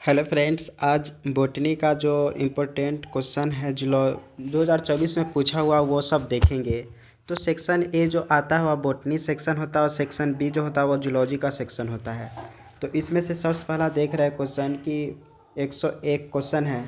Hello friends, आज botany का जो इम्पोर्टेंट क्वेश्चन है जो 2024 में पूछा हुआ वो सब देखेंगे। तो सेक्शन ए जो आता है वह बॉटनी सेक्शन होता है और सेक्शन बी जो होता है वो जूलॉजी का सेक्शन होता है। तो इसमें से सबसे पहला देख रहे हैं क्वेश्चन कि 101 क्वेश्चन है।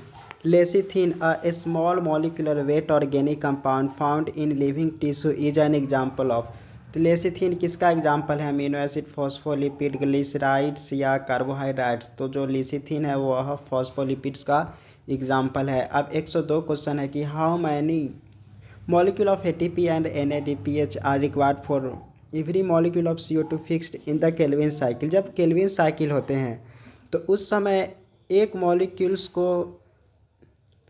Lecithin a small molecular weight organic compound found in living tissue is an example of. तो लेसिथिन किसका एग्जाम्पल है? अमीनो एसिड, फॉस्फोलिपिड, ग्लिसराइड्स या कार्बोहाइड्रेट्स। तो जो लिसिथिन है वह फॉस्फोलिपिड्स का एग्जाम्पल है। अब 102 क्वेश्चन है कि how many molecule of ATP and NADPH are required for every molecule of CO2 fixed in the Calvin cycle. जब केल्विन साइकिल होते हैं तो उस समय एक मॉलिक्यूल्स को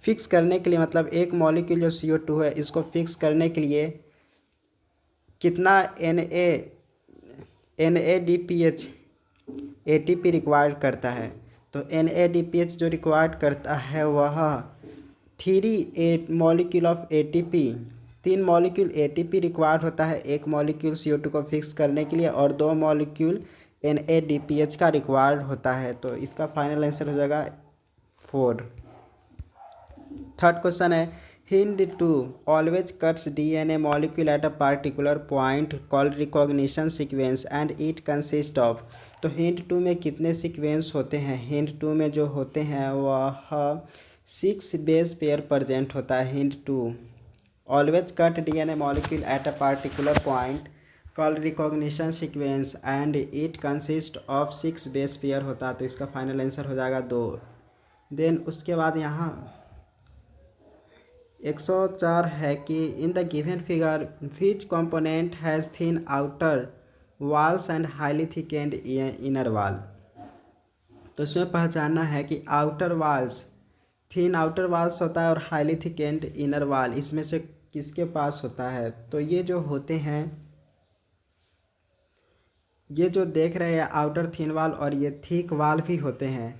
फिक्स करने के लिए, मतलब एक मॉलिक्यूल जो CO2 है इसको फिक्स करने के लिए कितना NADPH ATP रिक्वायर्ड करता है? तो NADPH जो रिक्वायर्ड करता है वह 3 molecule of ATP, 3 molecule ATP required होता है एक मॉलिक्यूल CO2 को फिक्स करने के लिए, और 2 मॉलिक्यूल NADPH का रिक्वायर्ड होता है। तो इसका फाइनल आंसर हो जाएगा 4। थर्ड क्वेश्चन है Hind two always cuts DNA molecule at a particular point called recognition sequence and it consist of. तो हिंड टू में कितने सीक्वेंस होते हैं? हिंड टू में जो होते हैं वह 6 बेस पेयर प्रेजेंट होता है। Hind two always cut DNA molecule at a particular point called recognition sequence and it consist of 6 base pair होता है। तो इसका फाइनल आंसर हो जाएगा 2। देन उसके बाद यहाँ 104 है कि in the given figure which component has thin outer walls and highly thickened inner wall. तो इसमें पहचानना है कि outer walls, thin outer walls होता है और हाईली थिकेंड इनर वॉल, इसमें से किसके पास होता है? तो ये जो होते हैं, ये जो देख रहे हैं आउटर थिन वॉल और ये थिक वॉल भी होते हैं।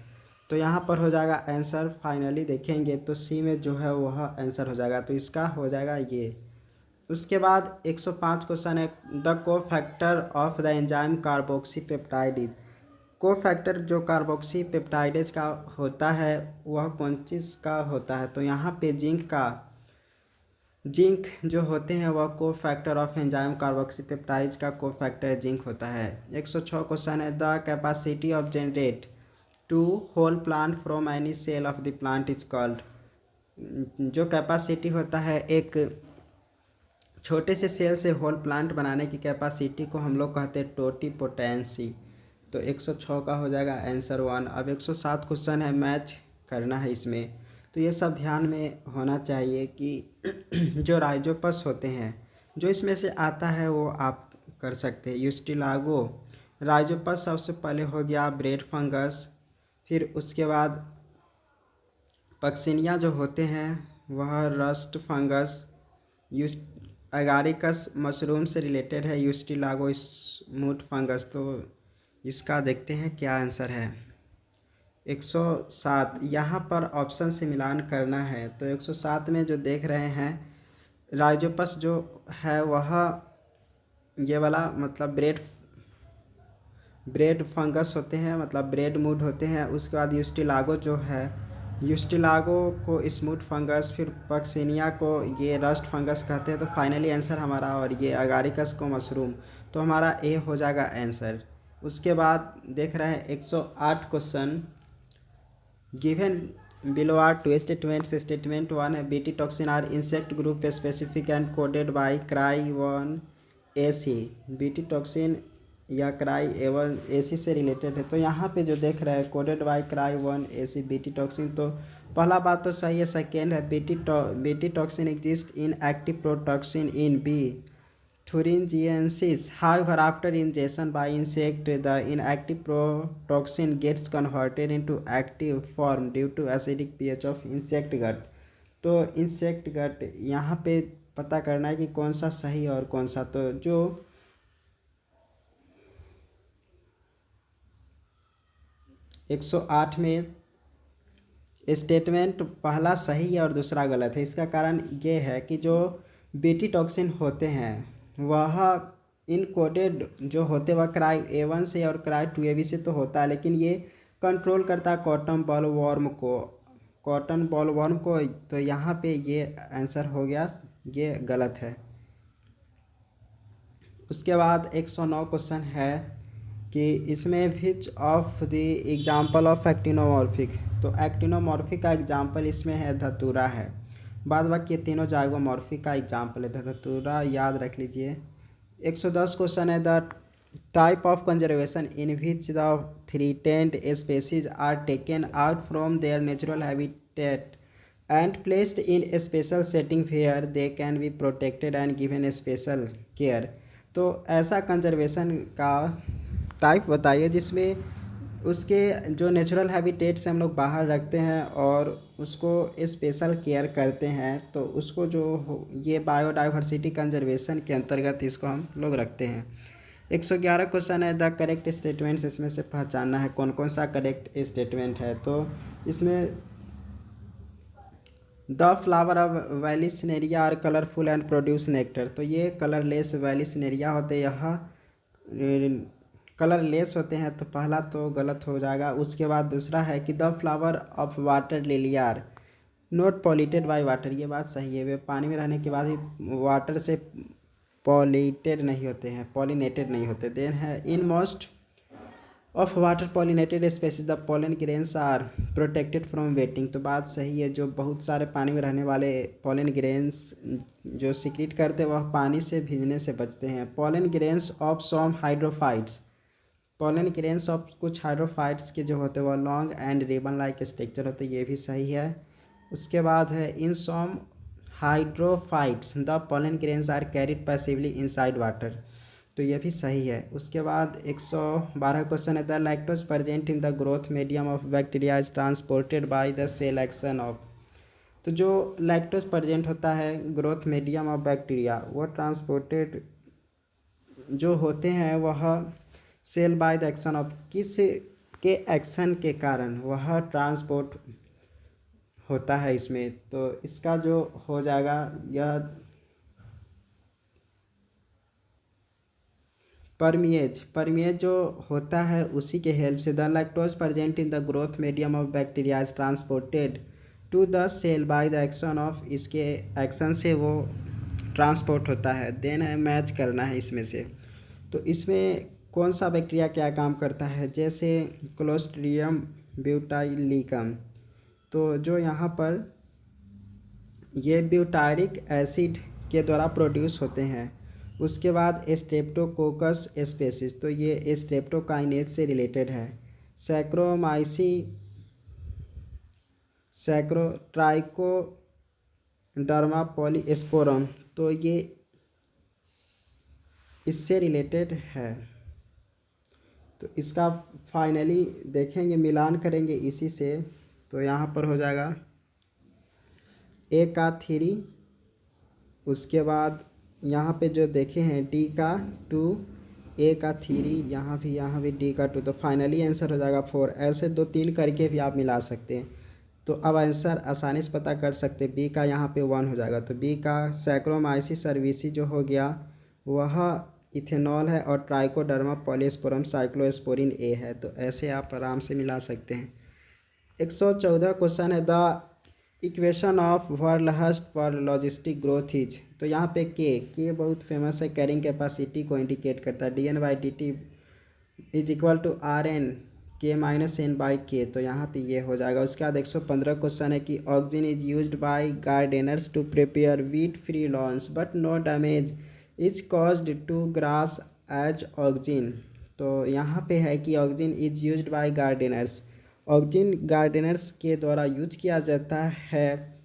तो यहाँ पर हो जाएगा आंसर, फाइनली देखेंगे तो सी में जो है वह आंसर हो जाएगा। तो इसका हो जाएगा ये। उसके बाद 105 क्वेश्चन है द को factor of the enzyme carboxy peptide. को फैक्टर जो कार्बोक्सी पेप्टाइडेज का होता है वह कौन चीज़ का होता है? तो यहाँ पे जिंक जो होते हैं वह को फैक्टर ऑफ एंजाइम कार्बोक्सीपेप्टाइड्स का को फैक्टर जिंक होता है। 106 क्वेश्चन है the capacity of generate to whole plant from any cell of the plant is called. जो कैपेसिटी होता है एक छोटे से सेल से होल प्लांट बनाने की कैपेसिटी को हम लोग कहते हैं टोटी पोटेंसी। तो 106 का हो जाएगा आंसर 1। अब 107 क्वेश्चन है, मैच करना है इसमें। तो ये सब ध्यान में होना चाहिए कि जो राइजोपस होते हैं, जो इसमें से आता है वो आप कर सकते हैं। यूस्टिलागो राइजोपस सबसे पहले हो गया, ब्रेड फंगस, फिर उसके बाद पक्सिनिया जो होते हैं वह rust fungus, use Agaricus mushroom से रिलेटेड है, यूस्टिलागो स्मूथ फंगस। तो इसका देखते हैं क्या आंसर है। 107 यहाँ पर ऑप्शन से मिलान करना है। तो 107 में जो देख रहे हैं राइजोपस जो है वह ये वाला, मतलब ब्रेड फंगस होते हैं, मतलब ब्रेड मूड होते हैं। उसके बाद यूस्टिलागो जो है, यूस्टिलागो को स्मूथ फंगस, फिर पक्सिनिया को ये रस्ट फंगस कहते हैं। तो फाइनली आंसर हमारा, और ये अगारिकस को मशरूम। तो हमारा ए हो जाएगा आंसर। उसके बाद देख रहे हैं 108 question given below are two statements. Statement 1 है BT toxin are insect group specific and coded by cry 1AC। BT toxin या क्राई एवन AC से रिलेटेड है। तो यहाँ पे जो देख रहे हैं coded by cry 1AC BT toxin, तो पहला बात तो सही है। सेकेंड है BT toxin exist in active protoxin in B thuringiensis. However, after ingestion by insect, the inactive protoxin gets converted into active form due to acidic pH of insect gut. तो insect गट यहाँ पे पता करना है कि कौन सा सही और कौन सा। तो जो 108 में स्टेटमेंट पहला सही है और दूसरा गलत है। इसका कारण ये है कि जो बीटी टॉक्सिन होते हैं वह इनकोडेड जो होते वह क्राई A1 से और क्राई 2AB से तो होता है, लेकिन ये कंट्रोल करता है कॉटन बॉलवर्म को, कॉटन बॉलवर्म को। तो यहाँ पे ये आंसर हो गया, ये गलत है। उसके बाद 109 क्वेश्चन है कि इसमें विच of the example of actinomorphic. तो एक्टिनोमॉर्फिक का एग्जाम्पल इसमें है धतूरा है, बाद बाकी ये तीनों जाइगोमॉर्फिक का एग्जाम्पल है धतूरा, याद रख लीजिए। 110 क्वेश्चन है the type of conservation in which the threatened species are taken out from their natural habitat and placed in special setting where they can be protected and given special care. तो ऐसा conservation का type बताइए जिसमें उसके जो natural habitat से हम लोग बाहर रखते हैं और उसको स्पेशल केयर करते हैं, तो उसको ये बायोडाइवर्सिटी कंजर्वेशन के अंतर्गत इसको हम लोग रखते हैं। 111 क्वेश्चन है द करेक्ट स्टेटमेंट्स, इसमें से पहचानना है कौन कौन सा करेक्ट स्टेटमेंट है। तो इसमें the flower of Vallisneria are colourful and produce nectar. तो ये कलरलेस वैलिसिनेरिया होते, यहाँ कलरलेस होते हैं, तो पहला तो गलत हो जाएगा। उसके बाद दूसरा है कि the flower of water lily are not polluted by water. ये बात सही है, वे पानी में रहने के बाद ही वाटर से पॉल्यूटेड नहीं होते हैं, पॉलिनेटेड नहीं होते। देन है in most of water pollinated species the pollen grains are protected from wetting. तो बात सही है, जो बहुत सारे पानी में रहने वाले पोलन ग्रेन्स जो सिक्रीट करते हैं वह पानी से भीगने से बचते हैं। Pollen grains of some hydrophytes, pollen grains of कुछ हाइड्रोफाइट्स के जो होते हैं वह long and ribbon like structure होते हैं, ये भी सही है। उसके बाद है in some hydrophytes the pollen grains are carried passively inside water, तो ये भी सही है। उसके बाद 112 क्वेश्चन है the lactose present in the growth medium of bacteria is transported by the cell action of. तो जो लैक्टोज प्रेजेंट होता है ग्रोथ मीडियम ऑफ बैक्टीरिया, वो ट्रांसपोर्टेड जो होते हैं वह cell by the action of, किस के एक्शन के कारण वह ट्रांसपोर्ट होता है इसमें। तो इसका जो हो जाएगा यह परमिएज जो होता है उसी के हेल्प से the lactose present in the growth medium of bacteria is transported to the cell by the action of, इसके एक्शन से वो ट्रांसपोर्ट होता है। देन है मैच करना है इसमें से, तो इसमें कौन सा बैक्टीरिया क्या काम करता है, जैसे क्लोस्ट्रिडियम ब्यूटाइलिकम। तो जो यहाँ पर ये ब्यूटारिक एसिड के द्वारा प्रोड्यूस होते हैं। उसके बाद स्ट्रेप्टोकोकस स्पेसिस, तो ये स्ट्रेप्टोकाइनेज से रिलेटेड है। ट्राइकोडर्मा पॉलीस्पोरम, तो ये इससे रिलेटेड है। तो इसका फाइनली देखेंगे, मिलान करेंगे इसी से, तो यहाँ पर हो जाएगा ए का 3, उसके बाद यहाँ पे जो देखे हैं डी का 2, ए का 3, यहाँ भी डी का 2, तो फाइनली आंसर हो जाएगा 4। ऐसे 2-3 करके भी आप मिला सकते हैं। तो अब आंसर आसानी से पता कर सकते हैं, बी का यहाँ पे 1 हो जाएगा। तो बी का सैक्रोमाइसिस सर्विसी जो हो गया वह इथेनॉल है, और ट्राइकोडर्मा पॉलीस्पोरम साइक्लोस्पोरिन ए है। तो ऐसे आप आराम से मिला सकते हैं। 114 क्वेश्चन है the equation of Verhulst for logistic growth is. तो यहाँ पे के बहुत फेमस है, कैरिंग कैपेसिटी को इंडिकेट करता है। dN/dt is equal to RN K-N/K, तो यहाँ पे ये हो जाएगा। उसके बाद 115 क्वेश्चन है कि auxin is used by gardeners to prepare weed free lawns but no damage is caused to grass as auxin. तो यहाँ पे है कि auxin is used by gardeners, auxin gardeners के द्वारा यूज किया जाता है,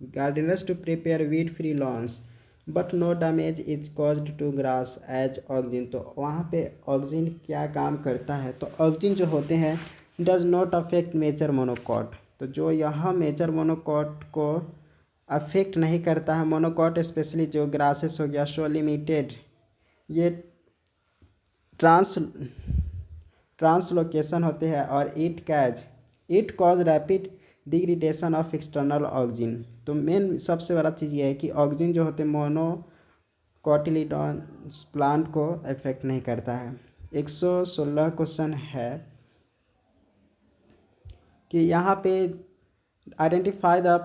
gardeners to prepare weed free lawns but no damage is caused to grass as auxin. तो वहाँ पे ऑक्सिन क्या काम करता है, तो ऑक्सिन जो होते हैं does not affect major monocot. तो जो यहाँ मेजर मोनोकॉट को अफेक्ट नहीं करता है, मोनोकॉट स्पेशली जो ग्रासेस हो गया, सो लिमिटेड ये ट्रांसलोकेशन होते हैं, और it cause rapid degradation of external auxin. तो मेन सबसे बड़ा चीज़ ये है कि ऑक्सिन जो होते हैं मोनोकोटिलिडॉन्स प्लांट को अफेक्ट नहीं करता है। 116 क्वेश्चन है कि यहाँ पे identify the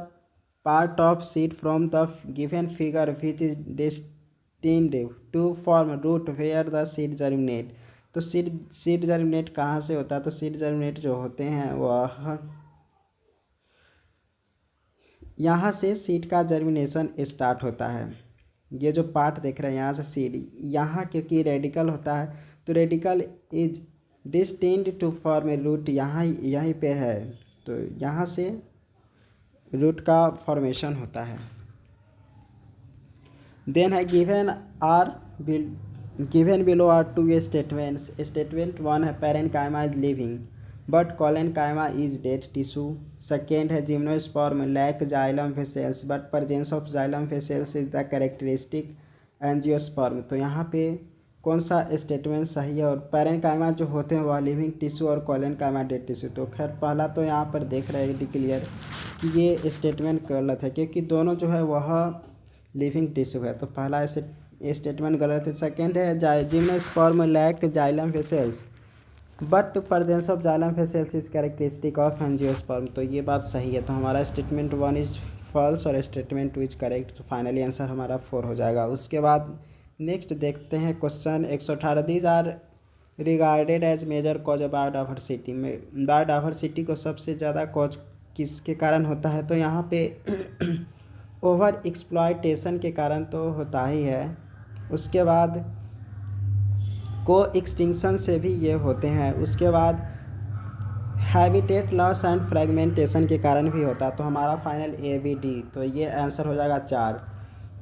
part of seed from the given figure which is destined to form root where the seed germinate. तो सीड जर्मिनेट कहाँ से होता है? तो सीड जर्मिनेट जो होते हैं वह यहाँ से सीड का जर्मिनेशन स्टार्ट होता है। ये जो पार्ट देख रहे हैं यहाँ से सीड, यहाँ क्योंकि रेडिकल होता है तो radicle is distinct to form a root, यहाँ यहीं पे है, तो यहाँ से रूट का फॉर्मेशन होता है। देन है given below are two statements. Statement 1 है parenchyma is living but collenchyma is dead tissue. Second है gymnosperm lack xylem vessels but presence of xylem vessels is the characteristic angiosperm. तो यहाँ पे कौन सा स्टेटमेंट सही है? और पैरेन्काइमा जो होते हैं वह लिविंग टिश्यू और कोलेनकाइमा डेड टिश्यू। तो खैर पहला तो यहाँ पर देख रहे हैं डिक्लियर कि ये स्टेटमेंट गलत है क्योंकि दोनों जो है वह लिविंग टिश्यू है, तो पहला ऐसे स्टेटमेंट गलत है। सेकेंड है gymnosperm lack xylem vessels but presence of xylem vessels is characteristic of angiosperm. तो ये बात सही है, तो हमारा स्टेटमेंट 1 इज फॉल्स और स्टेटमेंट 2 इज करेक्ट। तो फाइनली आंसर हमारा 4 हो जाएगा। उसके बाद नेक्स्ट देखते हैं question 118। These are regarded as major cause of biodiversity. में बायोडाइवर्सिटी को सबसे ज़्यादा कॉज किसके कारण होता है? तो यहाँ पे ओवर एक्सप्लॉयटेशन के कारण तो होता ही है, उसके बाद को एक्सटिंक्शन से भी ये होते हैं, उसके बाद हैबिटेट लॉस एंड फ्रेगमेंटेशन के कारण भी होता है। तो हमारा फाइनल ABD, तो ये आंसर हो जाएगा 4।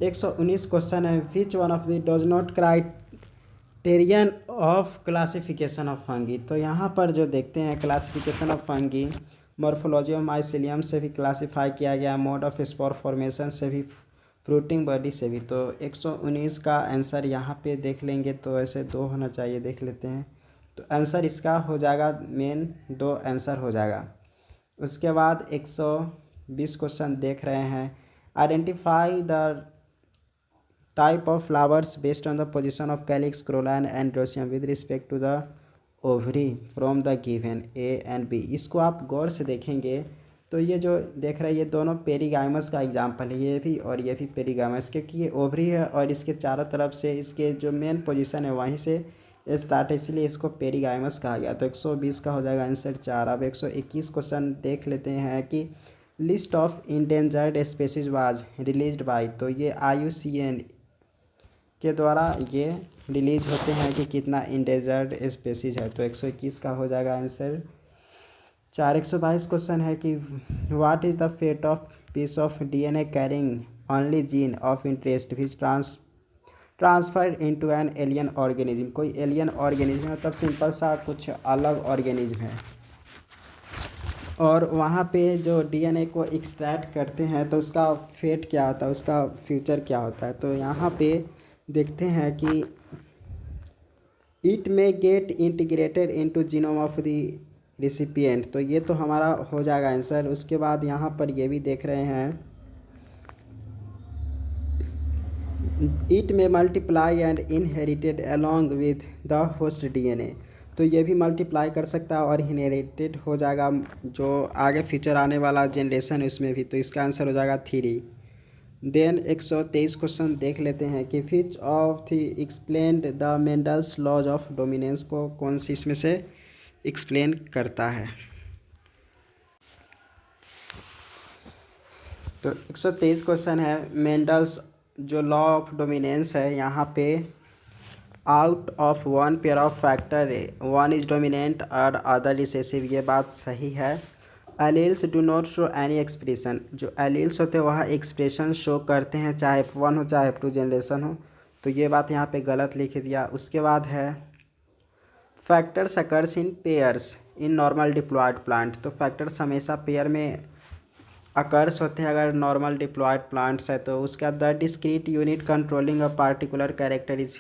119 क्वेश्चन है which one of the does not criterion of classification of fungi. तो यहाँ पर जो देखते हैं classification of fungi morphology of mycelium से भी क्लासीफाई किया गया, मोड ऑफ स्पोर फॉर्मेशन से भी, फ्रूटिंग बॉडी से भी। तो 119 का आंसर यहाँ पे देख लेंगे तो ऐसे 2 होना चाहिए, देख लेते हैं। तो आंसर इसका हो जाएगा मेन 2 आंसर हो जाएगा। उसके बाद 120 क्वेश्चन देख रहे हैं। Identify the type of flowers based on the position of calyx, corolla and androecium with respect to the ovary from the given A and B। इसको आप गौर से देखेंगे तो ये जो देख रहे हैं ये दोनों पेरीगाइमस का एग्जाम्पल है, ये भी और ये भी पेरीगाइमस, क्योंकि ये ओवरी है और इसके चारों तरफ से इसके जो मेन पोजीशन है वहीं से स्टार्ट है, इसलिए इसको पेरीगाइमस कहा गया। तो 120 का हो जाएगा आंसर 4। अब 121 क्वेश्चन देख लेते हैं कि list of endangered species was released by. तो ये IUCN के द्वारा ये रिलीज होते हैं कि कितना इंडेंजर्ड स्पेसीज है। तो 121 का हो जाएगा आंसर 4। 122 क्वेश्चन है कि what is the fate of piece of DNA carrying only gene of interest which transferred into an alien organism. कोई एलियन ऑर्गेनिज्म है, तब सिंपल सा कुछ अलग ऑर्गेनिज्म है और वहाँ पे जो DNA को एक्सट्रैक्ट करते हैं तो उसका फेट क्या होता है, उसका फ्यूचर क्या होता है। तो यहाँ पे देखते हैं कि it may gate integrated into genome of the recipient. तो ये तो हमारा हो जाएगा आंसर। उसके बाद यहाँ पर ये भी देख रहे हैं it may multiply and inherited along with the host DNA। तो ये भी मल्टीप्लाई कर सकता है और इनहेरिटेड हो जाएगा जो आगे फ्यूचर आने वाला जनरेशन है उसमें भी। तो इसका आंसर हो जाएगा 3। देन 123 क्वेश्चन देख लेते हैं कि which of the explained the Mendel's laws of dominance. को कौन सी इसमें से एक्सप्लेन करता है। तो 123 क्वेश्चन है मेंडल्स जो लॉ ऑफ डोमिनेंस है, यहाँ पे out of one pair of factor one is dominant और अदर रिसेसिव, ये बात सही है। Alleles do not show any expression. जो एलील्स होते हैं वह एक्सप्रेशन शो करते हैं चाहे F1 हो चाहे F2 जनरेशन हो, तो ये बात यहाँ पे गलत लिख दिया। उसके बाद है factors occurs in pairs in normal diploid plant. तो फैक्टर्स हमेशा पेयर में अकर्स होते हैं अगर नॉर्मल डिप्लॉयड प्लांट्स है। तो उसका the discrete unit controlling a particular character is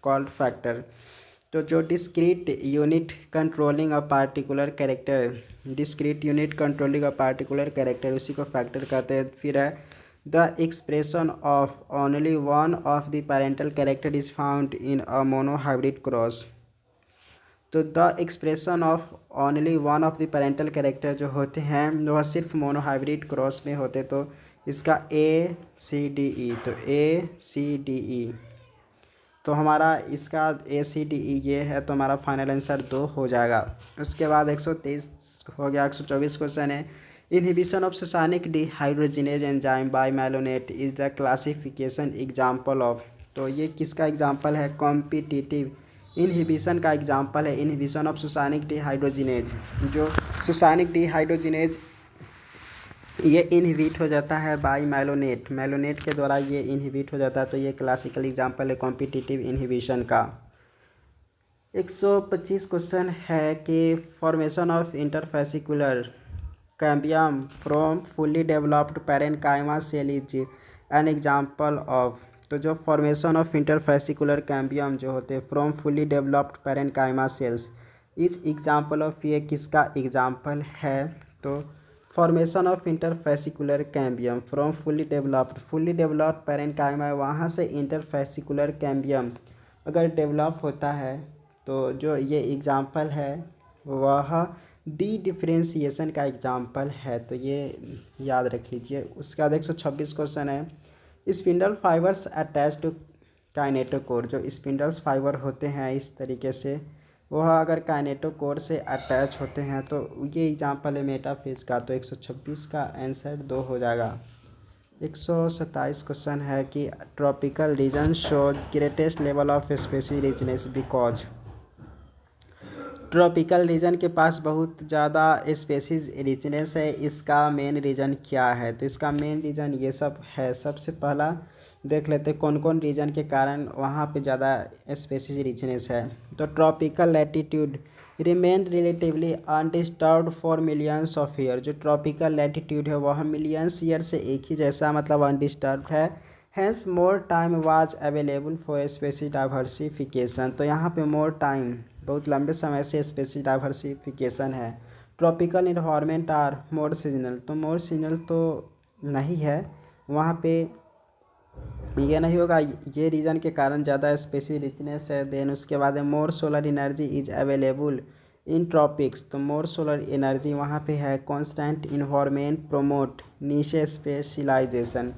called factor. तो जो discrete unit controlling a particular character, discrete unit controlling a particular character, उसी को फैक्टर कहते हैं। फिर है the expression of only one of the parental character is found in a monohybrid cross. तो the expression of only one of the parental character जो होते हैं वह सिर्फ मोनोहाइब्रिड क्रॉस में होते, तो इसका ACDE, तो ACDE, तो हमारा इसका ACDE ये है, तो हमारा फाइनल आंसर 2 हो जाएगा। उसके बाद 123 हो गया। 124 क्वेश्चन है, inhibition of succinic dehydrogenase enzyme by malonate is the classification example of, तो ये किसका एग्जाम्पल है? कॉम्पिटिटिव इनहिबिशन का एग्जाम्पल है इनहिबिशन ऑफ सुसानिक डिहाइड्रोजिनेज। जो सुसानिक डिहाइड्रोजिनेज ये इनहिबिट हो जाता है बाय मेलोनेट, मेलोनेट के द्वारा ये इनहिबिट हो जाता है, तो ये क्लासिकल एग्जाम्पल है कॉम्पिटिटिव इनहिबिशन का। 125 क्वेश्चन है कि formation of interfascicular cambium from fully developed parenchyma cell is an example of, तो जो फॉर्मेशन ऑफ इंटरफेसिकुलर कैम्बियम जो होते हैं from fully developed parenchyma cells is example of, ये किसका एग्जाम्पल है? तो formation of interfascicular cambium from fully developed parenchyma, वहाँ से इंटरफेसिकुलर कैम्बियम अगर डेवलप होता है तो जो ये एग्जाम्पल है वह डी डिफ्रेंसिएशन का एग्जाम्पल है, तो ये याद रख लीजिए। उसके बाद 126 क्वेश्चन है, spindle fibres attach to kinetochore, जो स्पिंडल्स फाइबर होते हैं इस तरीके से वह अगर काइनेटोकोर से अटैच होते हैं, तो ये एग्जाम्पल है मेटाफेज का, तो 126 का आंसर 2 हो जाएगा। 127 क्वेश्चन है कि tropical region shows greatest level of species richness because, tropical region के पास बहुत ज़्यादा स्पेसीज रिचनेस है, इसका मेन रीज़न क्या है? तो इसका मेन रीज़न ये सब है। सबसे पहला देख लेते हैं कौन कौन रीजन के कारण वहाँ पे ज़्यादा स्पेसीज रिचनेस है। तो tropical latitude remain relatively undisturbed for millions of year, जो ट्रॉपिकल लैटिट्यूड है वह मिलियंस ईयर से एक ही जैसा मतलब अनडिस्टर्ब है। Hence more time was available for species diversification, तो यहाँ पे मोर टाइम बहुत लंबे समय से स्पेसीज डाइवर्सिफिकेशन है। Tropical environment are more seasonal, तो मोर सीजनल तो नहीं है, वहाँ पे ये नहीं होगा, ये रीजन के कारण ज़्यादा स्पेसीज रिचनेस है। देन उसके बाद है more solar energy is available in tropics, तो मोर सोलर एनर्जी वहाँ पे है। Constant environment promote niche specialization,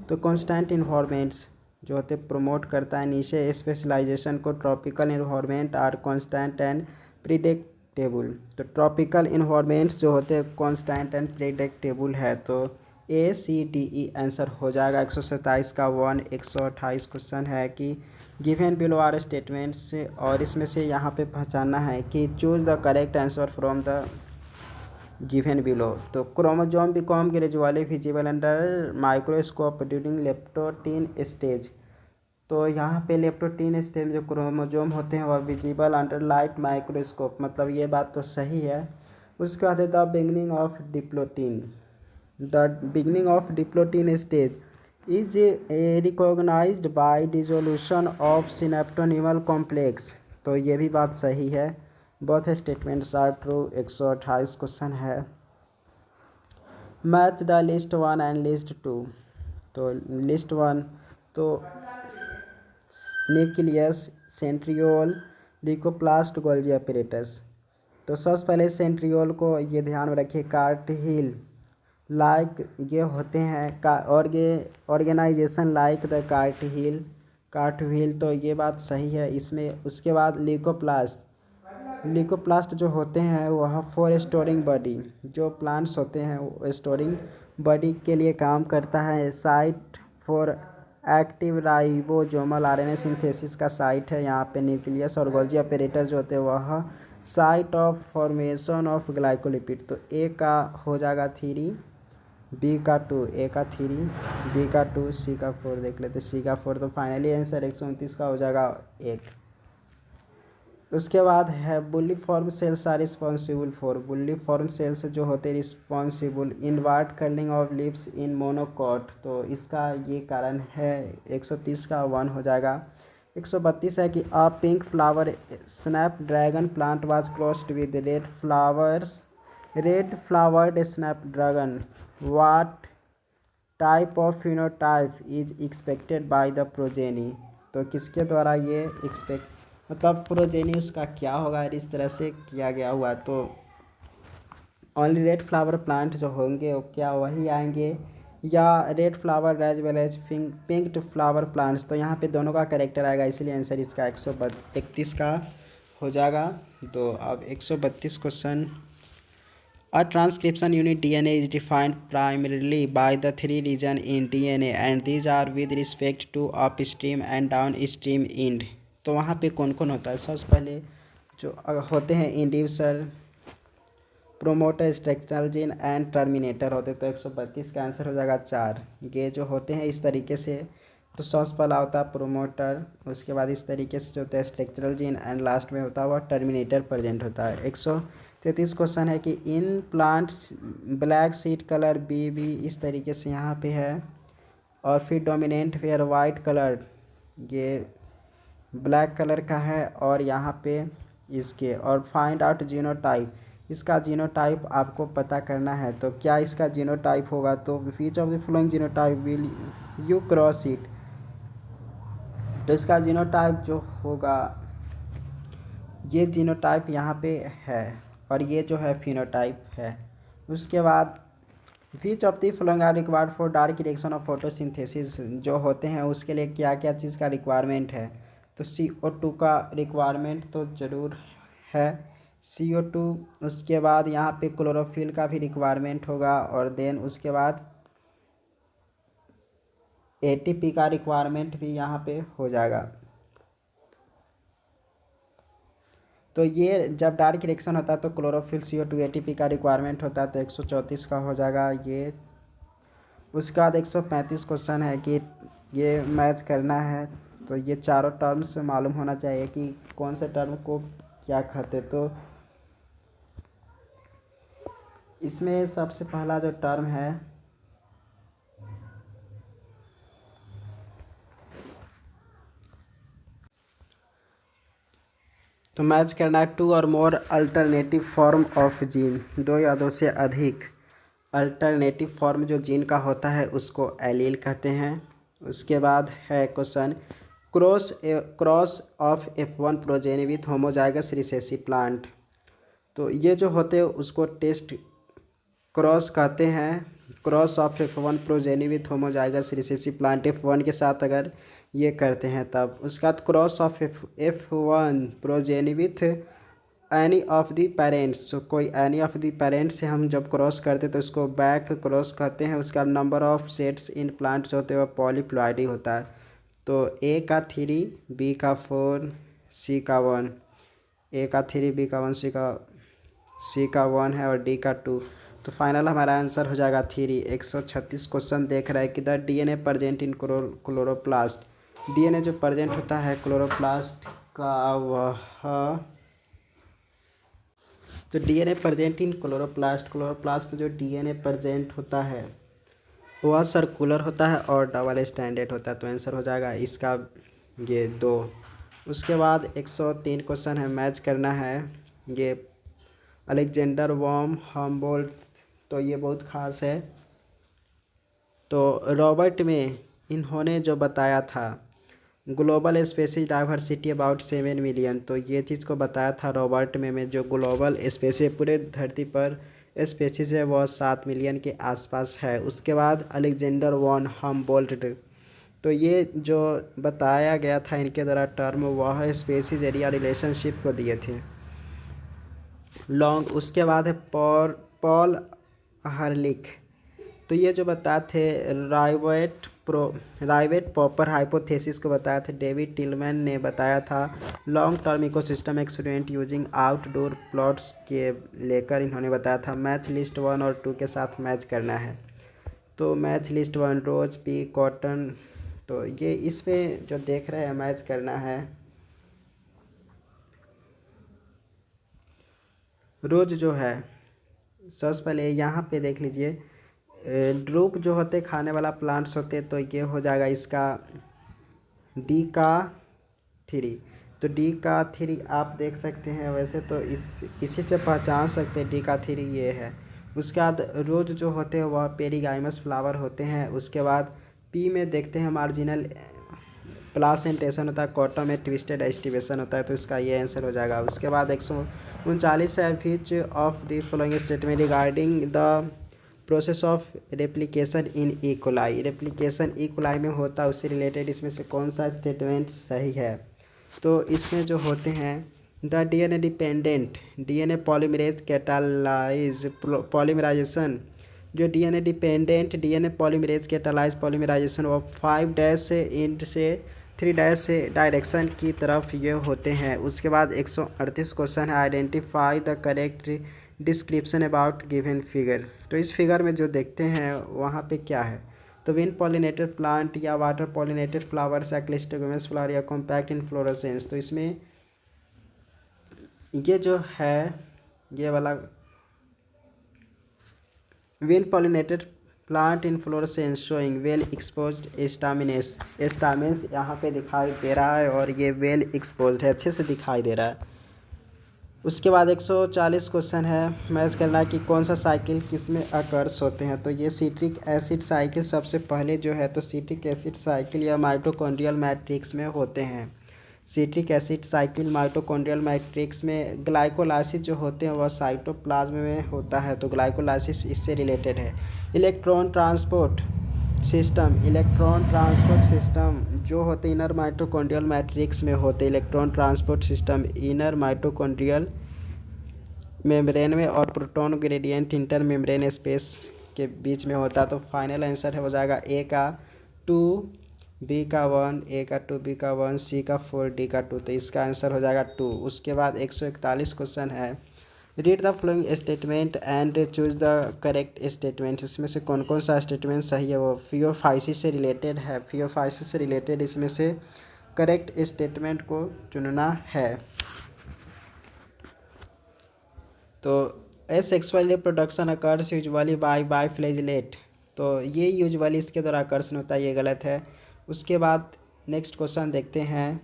तो कॉन्स्टेंट इन्वायरमेंट्स जो होते प्रमोट करता है नीचे स्पेशलाइजेशन को। Tropical environment are constant and predictable, तो ट्रॉपिकल इन्वायरमेंट्स जो होते हैं कॉन्स्टेंट एंड प्रिडिक्टेबल है, तो ACDE आंसर हो जाएगा। 127 का 1। 128 क्वेश्चन है कि गिवन बिलो आर स्टेटमेंट से, और इसमें से यहाँ पे पहचानना है कि choose the correct answer from the given below. तो chromosome become gradually visible under microscope during leptotene stage, तो यहाँ पे लेप्टोटीन स्टेज में जो क्रोमोजोम होते हैं वह विजिबल अंडर लाइट माइक्रोस्कोप, मतलब ये बात तो सही है। उसके बाद the beginning of diplotene, the beginning of diplotene stage is recognised by dissolution of synaptonemal complex, तो ये भी बात सही है। Both statements are true. 128 question है, match the list 1 and list 2, तो लिस्ट 1 तो nucleus centriole leucoplast Golgi apparatus, तो सबसे पहले सेंट्रियोल को ये ध्यान में रखिए, कार्टिहिल लाइक ये होते हैं का ऑर्गेनाइजेशन लाइक द कार्टव्हील, तो ये बात सही है इसमें। उसके बाद ल्यूकोप्लास्ट जो होते हैं वह फॉर स्टोरिंग बॉडी, जो प्लांट्स होते हैं वो स्टोरिंग बॉडी के लिए काम करता है। Site for active ribosomal RNA synthesis का साइट है यहाँ पे न्यूक्लियस, और गोल्जी अपैरेटस जो होते हैं वह site of formation of glycolipid, तो ए का हो जाएगा 3, बी का 2, ए का 3, बी का 2, सी का 4, देख लेते सी का 4, तो फाइनली आंसर 129 का हो जाएगा 1। उसके बाद है bulliform cells are responsible for, bulliform cells जो होते हैं responsible inward curling of leaves in monocot, तो इसका ये कारण है। 130 का 1 हो जाएगा। 132 है कि a pink flower snapdragon plant was crossed with red flowered snapdragon, what type of phenotype is expected by the progeny, तो किसके द्वारा ये मतलब प्रोजेनी उसका क्या होगा, इस तरह से किया गया हुआ। तो ओनली रेड फ्लावर प्लांट जो होंगे वो क्या वही आएंगे, या red flower as well as pinked flower plants. तो यहाँ पे दोनों का करेक्टर आएगा, इसलिए आंसर इसका 132 का हो जाएगा। तो अब 132 question. A transcription unit DNA is defined primarily by the three regions in DNA and these are with respect to upstream and downstream end। तो वहाँ पे कौन कौन होता है? सबसे पहले जो होते हैं inducer, promoter, structural gene and terminator होते। तो 132 का आंसर हो जाएगा 4। ये जो होते हैं इस तरीके से, तो सबसे पहला होता है प्रोमोटर, उसके बाद इस तरीके से जो होता है स्ट्रक्चरल जीन एंड लास्ट में होता है वह टर्मिनेटर प्रेजेंट होता है। 133 क्वेश्चन है कि in plants black seed colour B इस तरीके से यहाँ पे है, और फिर डोमिनेंट फेयर वाइट कलर, ये ब्लैक कलर का है, और यहाँ पे इसके और फाइंड आउट जीनोटाइप, इसका जीनोटाइप आपको पता करना है। तो क्या इसका जीनोटाइप होगा? तो विच of the following genotype will you cross it. तो इसका जीनोटाइप जो होगा, ये जीनोटाइप यहाँ पे है, और ये जो है फिनोटाइप है। उसके बाद which of the following are required for direct reaction of photosynthesis, जो होते हैं उसके लिए क्या क्या चीज़ का रिक्वायरमेंट है? तो CO2 का रिक्वायरमेंट तो ज़रूर है, CO2। उसके बाद यहाँ पे क्लोरोफिल का भी रिक्वायरमेंट होगा, और देन उसके बाद ATP का रिक्वायरमेंट भी यहाँ पे हो जाएगा। तो ये जब डायरेक्ट रिएक्शन होता है तो क्लोरोफिल, CO2, ATP का रिक्वायरमेंट होता है। तो 134 का हो जाएगा ये। उसके बाद 135 क्वेश्चन है कि ये मैच करना है, तो ये चारों टर्म्स मालूम होना चाहिए कि कौन से टर्म को क्या कहते। तो इसमें सबसे पहला जो टर्म है, तो मैच करना है 2 और मोर अल्टरनेटिव फॉर्म ऑफ जीन, 2 या 2 से अधिक अल्टरनेटिव फॉर्म जो जीन का होता है उसको एलील कहते हैं। उसके बाद है question cross of F1 progeny with homozygous recessive plant. तो ये जो होते हैं उसको टेस्ट क्रॉस कहते हैं। Cross of F1 progeny with homozygous recessive plant, F1 के साथ अगर ये करते हैं तब। उसके बाद cross of F1 progeny with any of the parents, तो कोई एनी ऑफ दी पेरेंट्स से हम जब क्रॉस करते तो उसको बैक क्रॉस कहते हैं। उसका number of sets in plants होते हैं वह पॉलीप्लॉइडी होता है। तो A का 3, B का 4, C का 1, A का 3, B का 1, C का 1 है, और D का 2। तो फाइनल हमारा आंसर हो जाएगा 3। 136 क्वेश्चन देख रहा है कि the DNA present in chloroplast, DNA जो प्रेजेंट होता है क्लोरोप्लास्ट का वह, तो DNA प्रेजेंट इन क्लोरोप्लास्ट में जो DNA प्रेजेंट होता है वह सर्कुलर होता है और डबल स्टैंडर्ड होता है। तो आंसर हो जाएगा इसका ये 2। उसके बाद 103 क्वेश्चन है, मैच करना है ये अलेक्जेंडर वॉम हम्बोल्ट। तो ये बहुत ख़ास है। तो रॉबर्ट में इन्होंने जो बताया था global species diversity about 7 million, तो ये चीज़ को बताया था रॉबर्ट में जो ग्लोबल स्पेसीज पूरे धरती पर स्पेसीज है वह 7 मिलियन के आसपास है। उसके बाद अलेक्जेंडर वॉन हम्बोल्ट, तो ये जो बताया गया था इनके द्वारा टर्म, वह स्पेसीज एरिया रिलेशनशिप को दिए थे लॉन्ग। उसके बाद है पॉल हर्लिक, तो ये जो बताए थे राइवेट पॉपर हाइपोथेसिस को बताया था डेविड टिलमैन ने बताया था। Long term ecosystem experiment using outdoor plots के लेकर इन्होंने बताया था। मैच लिस्ट 1 और 2 के साथ मैच करना है। तो मैच लिस्ट 1 रोज पी कॉटन, तो ये इसमें जो देख रहे हैं मैच करना है। रोज जो है सबसे पहले यहाँ पे देख लीजिए, ड्रूप जो होते खाने वाला प्लांट्स होते, तो ये हो जाएगा इसका D का 3। तो D का 3 आप देख सकते हैं, वैसे तो इसी से पहचान सकते हैं D का 3 ये है। उसके बाद रोज जो होते हैं वह पेरीगाइमस फ्लावर होते हैं। उसके बाद P में देखते हैं मार्जिनल प्लासेंटेशन होता है, कॉटम में ट्विस्टेड एस्टिवेशन होता है, तो इसका ये आंसर हो जाएगा। उसके बाद 139 है, विच of the following statement regarding the process of replication in E coli, replication E coli में होता है उससे रिलेटेड इसमें से कौन सा स्टेटमेंट सही है। तो इसमें जो होते हैं the DNA dependent DNA polymerase catalyse polymerisation, जो DNA dependent DNA polymerase catalyse polymerisation of 5' से इंड से 3' से डायरेक्शन की तरफ ये होते हैं। उसके बाद 138 क्वेश्चन है, identify the correct description about given figure. तो इस फिगर में जो देखते हैं वहाँ पे क्या है, तो विंड पॉलिनेटेड प्लांट या वाटर पॉलिनेटेड फ्लावर्स या क्लिस्टोगोमस फ्लावर या कॉम्पैक्ट इन्फ्लोरेसेंस। तो इसमें ये जो है ये वाला wind pollinated plant inflorescence showing well exposed stamens यहाँ पे दिखाई दे रहा है और ये वेल एक्सपोज्ड है, अच्छे से दिखाई दे रहा है। उसके बाद 140 क्वेश्चन है, मैच करना है कि कौन सा साइकिल किस में अकर्स होते हैं। तो ये सिट्रिक एसिड साइकिल सबसे पहले जो है, तो सिट्रिक एसिड साइकिल या माइटोकॉन्ड्रियल मैट्रिक्स में होते हैं। Citric acid cycle mitochondrial matrix में, ग्लाइकोलाइसिस जो होते हैं वह साइटोप्लाज्म में होता है, तो ग्लाइकोलाइसिस इससे रिलेटेड है। इलेक्ट्रॉन ट्रांसपोर्ट सिस्टम जो होते इनर माइटोकॉन्ड्रियल मैट्रिक्स में होते, electron transport system inner mitochondrial membrane में और proton gradient inter membrane space के बीच में होता। तो फाइनल आंसर है हो जाएगा ए का 2, बी का 1, ए का 2, बी का 1, सी का 4, डी का 2, तो इसका आंसर हो जाएगा 2। उसके बाद 141 क्वेश्चन है, read the following statement and choose the correct statement. इसमें से कौन कौन सा स्टेटमेंट सही है, वो फियोफाइसिस से रिलेटेड है, फियोफाइसिस से रिलेटेड इसमें से करेक्ट स्टेटमेंट को चुनना है। तो asexual reproduction occurs usually by flagellate, तो ये यूजुअली इसके द्वारा आकर्षण होता है, ये गलत है। उसके बाद नेक्स्ट क्वेश्चन देखते हैं,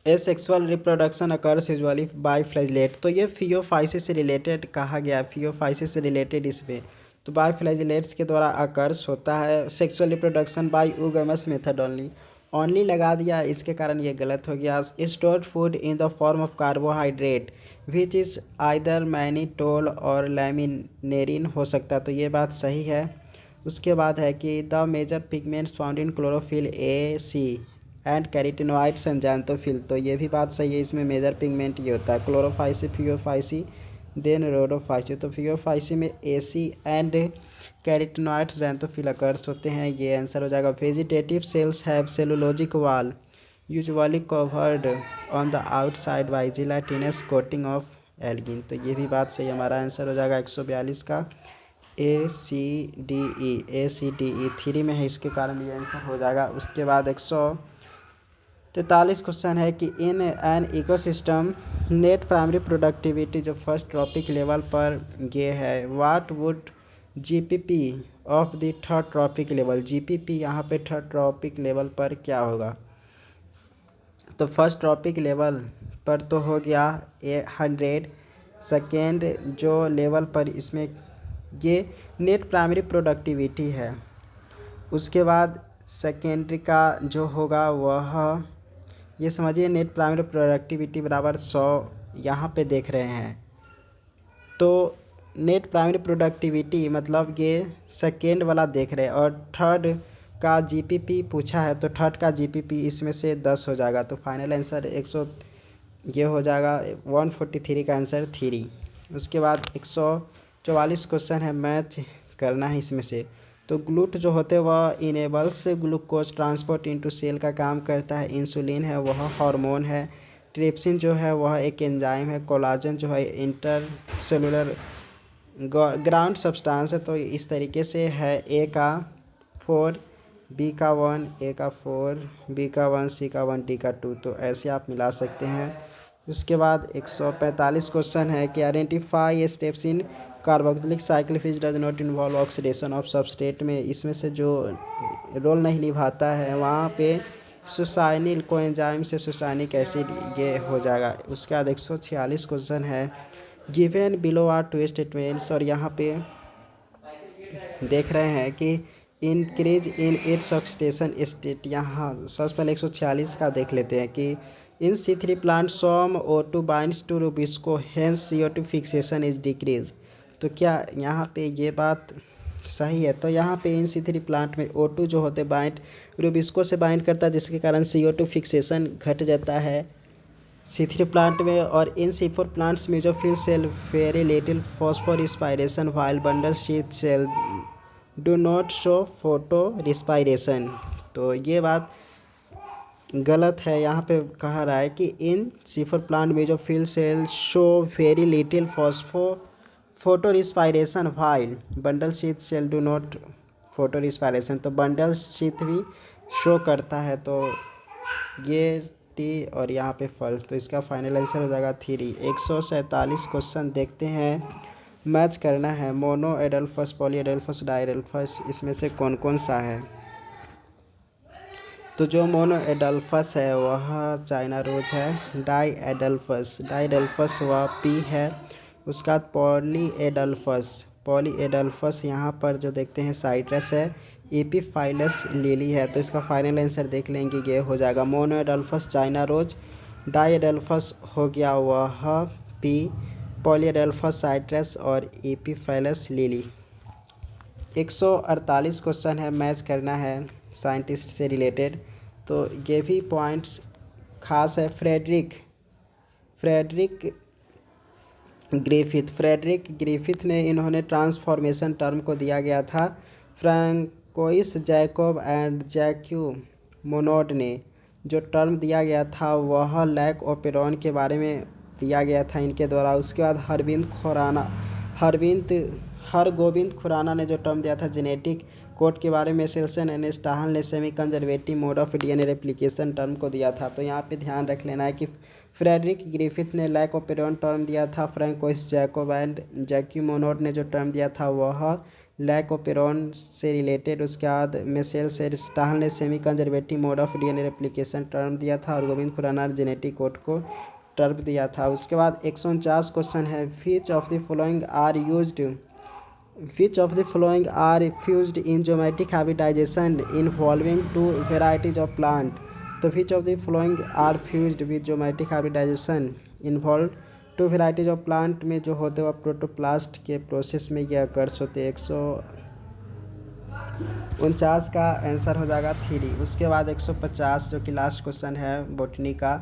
asexual reproduction occurs usually by flagellate, तो ये फियोफाइसिस से रिलेटेड कहा गया, फियोफाइसिस से रिलेटेड इसमें, तो बाय फ्लैजिलेट्स के द्वारा अकर्स होता है। Sexual reproduction by oogamous method only लगा दिया, इसके कारण ये गलत हो गया। Stored food in the form of carbohydrate which is either mannitol और लैमिनेरिन हो सकता है, तो ये बात सही है। उसके बाद है कि the major pigments found in chlorophyll a c and carotenoids and xanthophyll, तो ये भी बात सही है, इसमें मेजर पिगमेंट ये होता है क्लोरोफाइसी, फियोफाइसी, देन रोडोफाइसी। तो फियोफाइसी में a c and carotenoids xanthophyll occurs होते हैं, ये आंसर हो जाएगा। Vegetative cells have cellulosic wall usually covered on the outside by gelatinous coating of algin, तो ये भी बात सही, हमारा आंसर हो जाएगा 142 का ए सी डी ई 3 में है, इसके कारण ये आंसर हो जाएगा। उसके बाद 143 क्वेश्चन है कि in an ecosystem net primary productivity जो फर्स्ट ट्रॉपिक लेवल पर ये है, what would GPP of the third trophic level, GPP यहाँ पे थर्ड ट्रॉपिक लेवल पर क्या होगा। तो फर्स्ट ट्रॉपिक लेवल पर तो हो गया 100, सेकेंड जो लेवल पर इसमें ये नेट प्राइमरी प्रोडक्टिविटी है। उसके बाद सेकेंडरी का जो होगा वह ये समझिए नेट प्राइमरी प्रोडक्टिविटी बराबर 100 यहाँ पे देख रहे हैं, तो नेट प्राइमरी प्रोडक्टिविटी मतलब ये सेकेंड वाला देख रहे हैं, और थर्ड का जीपीपी पूछा है, तो थर्ड का जीपीपी इसमें से 10 हो जाएगा, तो फाइनल आंसर 100 ये हो जाएगा 143 का आंसर 3। उसके बाद 144 क्वेश्चन है, मैच करना है इसमें से। तो ग्लूट जो होते हैं वह enables glucose transport into cell का काम करता है, इंसुलिन है वह हार्मोन है, ट्रिप्सिन जो है वह एक एंजाइम है, कोलाजन जो है इंटर सेलुलर ग्राउंड सब्सटेंस है। तो इस तरीके से है, ए का 4, बी का 1, ए का 4, बी का 1, सी का 1, डी का 2, तो ऐसे आप मिला सकते हैं। उसके बाद 145 क्वेश्चन है कि identify steps in carboxylic cycle which does not involve oxidation of substrate में, इसमें से जो रोल नहीं निभाता है वहाँ पे सुसाइनिल कोएंजाइम से सुसाइनिक एसिड ये हो जाएगा। उसके बाद 146 क्वेश्चन है, गिवन बिलो आर 2 स्टेटमेंट्स, और यहाँ पे देख रहे हैं कि increase in its oxidation state. यहाँ सबसे पहले 146 का देख लेते हैं कि in C3 plant some O2 binds to RuBisCO hence CO2 fixation is decrease. तो क्या यहाँ पे ये बात सही है? तो यहाँ पे इन C3 प्लांट में O2 जो होते बाइंड रूबिस्को से बाइंड करता है, जिसके कारण CO2 फिक्सेशन घट जाता है C3 प्लांट में। और in C4 plants mesophyll cell very little phosphor respiration while bundle sheath cell do not show photorespiration. तो ये बात गलत है। यहाँ पे कह रहा है कि in C4 plant mesophyll cell show very little photorespiration while bundle sheath cell do not photorespiration. तो बंडल शीट भी शो करता है, तो ये टी और यहाँ पे फॉल्स। तो इसका फाइनल आंसर हो जाएगा 3। 147 क्वेश्चन देखते हैं, मैच करना है। Monadelphous, polyadelphous, diadelphous, इसमें से कौन कौन सा है? तो जो मोनो एडल्फस है वह चाइना रोज है। डाई एडल्फस वह पी है। उसके बाद पॉली एडल्फस यहाँ पर जो देखते हैं साइट्रस है। एपीफाइलस लिली है। तो इसका फाइनल आंसर देख लेंगे, ये हो जाएगा monadelphous China rose. Diadelphous हो गया वह पी, पॉली एडल्फस साइट्रस और एपीफाइलस लिली। 148 क्वेश्चन है, मैच करना है साइंटिस्ट से रिलेटेड। तो ये भी पॉइंट्स खास है। फ्रेडरिक ग्रिफिथ ने इन्होंने ट्रांसफॉर्मेशन टर्म को दिया गया था। फ्रैंकोइस जैकोब एंड जैक्यू मोनोड ने जो टर्म दिया गया था वह लैक ओपेरॉन के बारे में दिया गया था इनके द्वारा। उसके बाद हरगोविंद खुराना ने जो टर्म दिया था जेनेटिक कोड के बारे में। सेल्सन एंड स्टाहल ने semi conservative mode of DNA replication term को दिया था। तो यहाँ पे ध्यान रख लेना है कि फ्रेडरिक ग्रिफिथ ने लैक ओपेरॉन टर्म दिया था। फ्रैंकोइस जैकोब एंड जैक्यू मोनोड ने जो टर्म दिया था वह लैक ओपेरॉन से रिलेटेड। उसके बाद मेसेल्स एंड स्टाहल ने semi conservative mode of DNA replication term दिया था और गोविंद खुराना ने जेनेटिक कोड को टर्म दिया था। उसके बाद 149 क्वेश्चन है। Which of the following are fused in geometric hybridization involving two varieties of plant? तो which of the following are fused with geometric hybridization involved to varieties of plant में जो होते हैं वह प्रोटोप्लास्ट के प्रोसेस में ये अकर्स होते हैं। 149 का आंसर हो जाएगा 3। उसके बाद 150 जो कि लास्ट क्वेश्चन है बॉटनी का।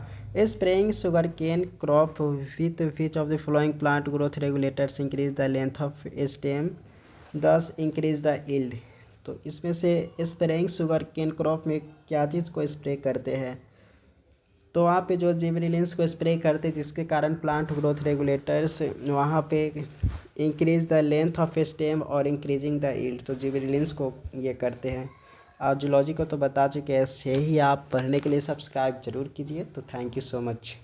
Spraying sugarcane crop with which of the following plant growth regulators increase the length of stem thus increase the yield. तो इसमें से स्प्रेइंग शुगर केन क्रॉप में क्या चीज़ को स्प्रे करते हैं? तो वहाँ पे जो जिबरेलिन्स को स्प्रे करते जिसके कारण प्लांट ग्रोथ रेगुलेटर्स वहाँ पे increase the length of stem और इंक्रीजिंग द यील्ड। तो जिबरेलिन्स को ये करते हैं। और जूलॉजी को तो बता चुके हैं, ऐसे ही आप पढ़ने के लिए सब्सक्राइब जरूर कीजिए। तो थैंक यू सो मच।